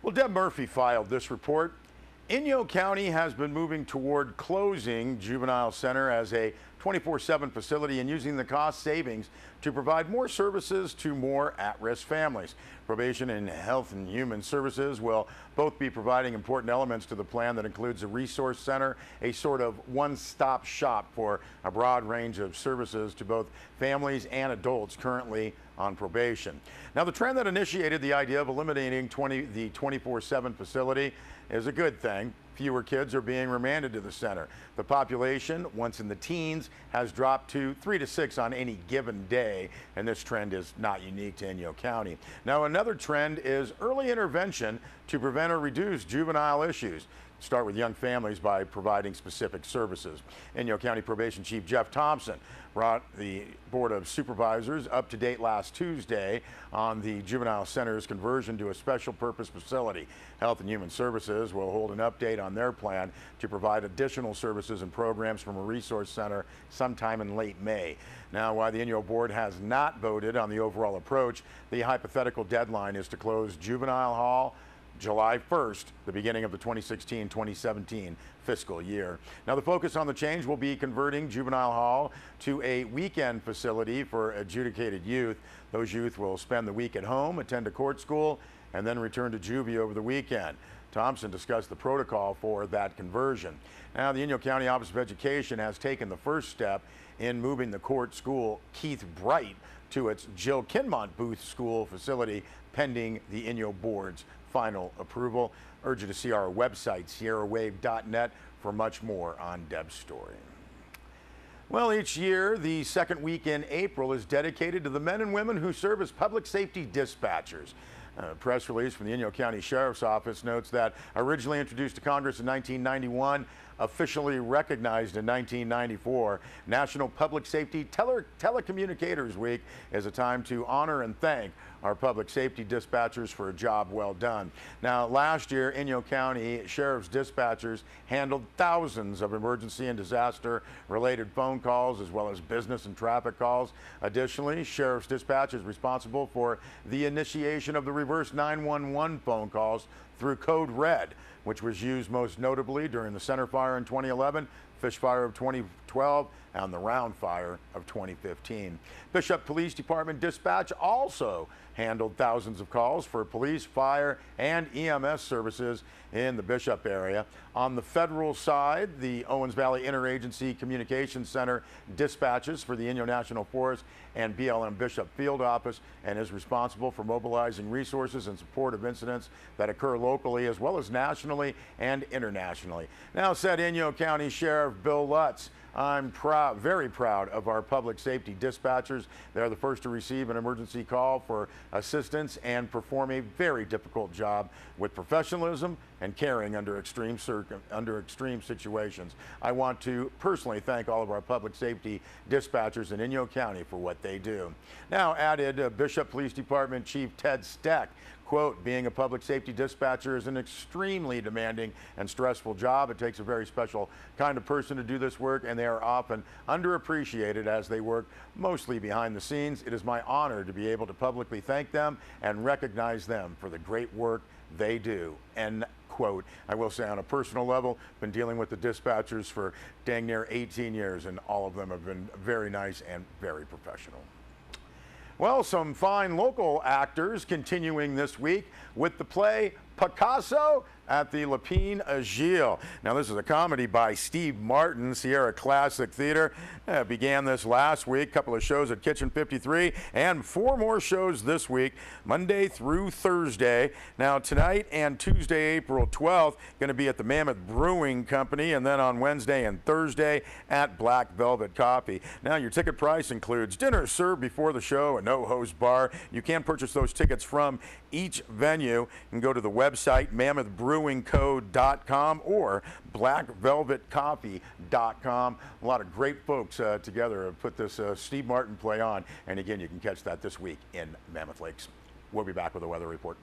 Well, Deb Murphy filed this report. Inyo County has been moving toward closing Juvenile Center as a 24/7 facility and using the cost savings to provide more services to more at-risk families. Probation and Health and Human Services will both be providing important elements to the plan that includes a resource center, a sort of one-stop shop for a broad range of services to both families and adults currently on probation. Now, the trend that initiated the idea of eliminating the 24/7 facility is a good thing. Fewer kids are being remanded to the center. The population, once in the teens, has dropped to 3 to 6 on any given day, and this trend is not unique to Inyo County. Now, another trend is early intervention to prevent or reduce juvenile issues. Start with young families by providing specific services. Inyo County Probation Chief Jeff Thompson brought the Board of Supervisors up to date last Tuesday on the Juvenile Center's conversion to a special purpose facility. Health and Human Services will hold an update on their plan to provide additional services and programs from a resource center sometime in late May. Now, while the Inyo Board has not voted on the overall approach, the hypothetical deadline is to close Juvenile Hall July 1st, the beginning of the 2016-2017 fiscal year. Now, the focus on the change will be converting Juvenile Hall to a weekend facility for adjudicated youth. Those youth will spend the week at home, attend a court school, and then return to juvie over the weekend. Thompson discussed the protocol for that conversion. Now, the Inyo County Office of Education has taken the first step in moving the court school Keith Bright to its Jill Kinmont Booth School facility pending the Inyo Board's final approval. Urge you to see our website, sierrawave.net, for much more on Deb's story. Well, each year, the second week in April is dedicated to the men and women who serve as public safety dispatchers. A press release from the Inyo County Sheriff's Office notes that originally introduced to Congress in 1991, officially recognized in 1994, National Public Safety Telecommunicators Week is a time to honor and thank our public safety dispatchers for a job well done. Now, last year, Inyo County Sheriff's dispatchers handled thousands of emergency and disaster-related phone calls, as well as business and traffic calls. Additionally, Sheriff's dispatch is responsible for the initiation of the reverse 911 phone calls through Code Red, which was used most notably during the Center Fire in 2011, Fish Fire of 2012, and the Round Fire of 2015. Bishop Police Department Dispatch also handled thousands of calls for police, fire, and EMS services in the Bishop area. On the federal side, the Owens Valley Interagency Communications Center dispatches for the Inyo National Forest and BLM Bishop Field Office and is responsible for mobilizing resources in support of incidents that occur locally as well as nationally and internationally. Now, said Inyo County Sheriff Bill Lutz, I'm very proud of our public safety dispatchers. They're the first to receive an emergency call for assistance and perform a very difficult job with professionalism and caring under extreme situations. I want to personally thank all of our public safety dispatchers in Inyo County for what they do. Now, added Bishop Police Department Chief Ted Steck, quote, being a public safety dispatcher is an extremely demanding and stressful job. It takes a very special kind of person to do this work, and they are often underappreciated as they work mostly behind the scenes. It is my honor to be able to publicly thank them and recognize them for the great work they do, end quote. I will say on a personal level, been dealing with the dispatchers for dang near 18 years, and all of them have been very nice and very professional. Well, some fine local actors continuing this week with the play Picasso at the Lapina Agile. Now, this is a comedy by Steve Martin, Sierra Classic Theater. Began this last week, a couple of shows at Kitchen 53, and 4 more shows this week, Monday through Thursday. Now, tonight and Tuesday, April 12th, going to be at the Mammoth Brewing Company, and then on Wednesday and Thursday at Black Velvet Coffee. Now, your ticket price includes dinner served before the show, a no-host bar. You can purchase those tickets from each venue. You can go to the website, mammothbrewingco.com or blackvelvetcoffee.com. A lot of great folks together have put this Steve Martin play on. And again, you can catch that this week in Mammoth Lakes. We'll be back with a weather report.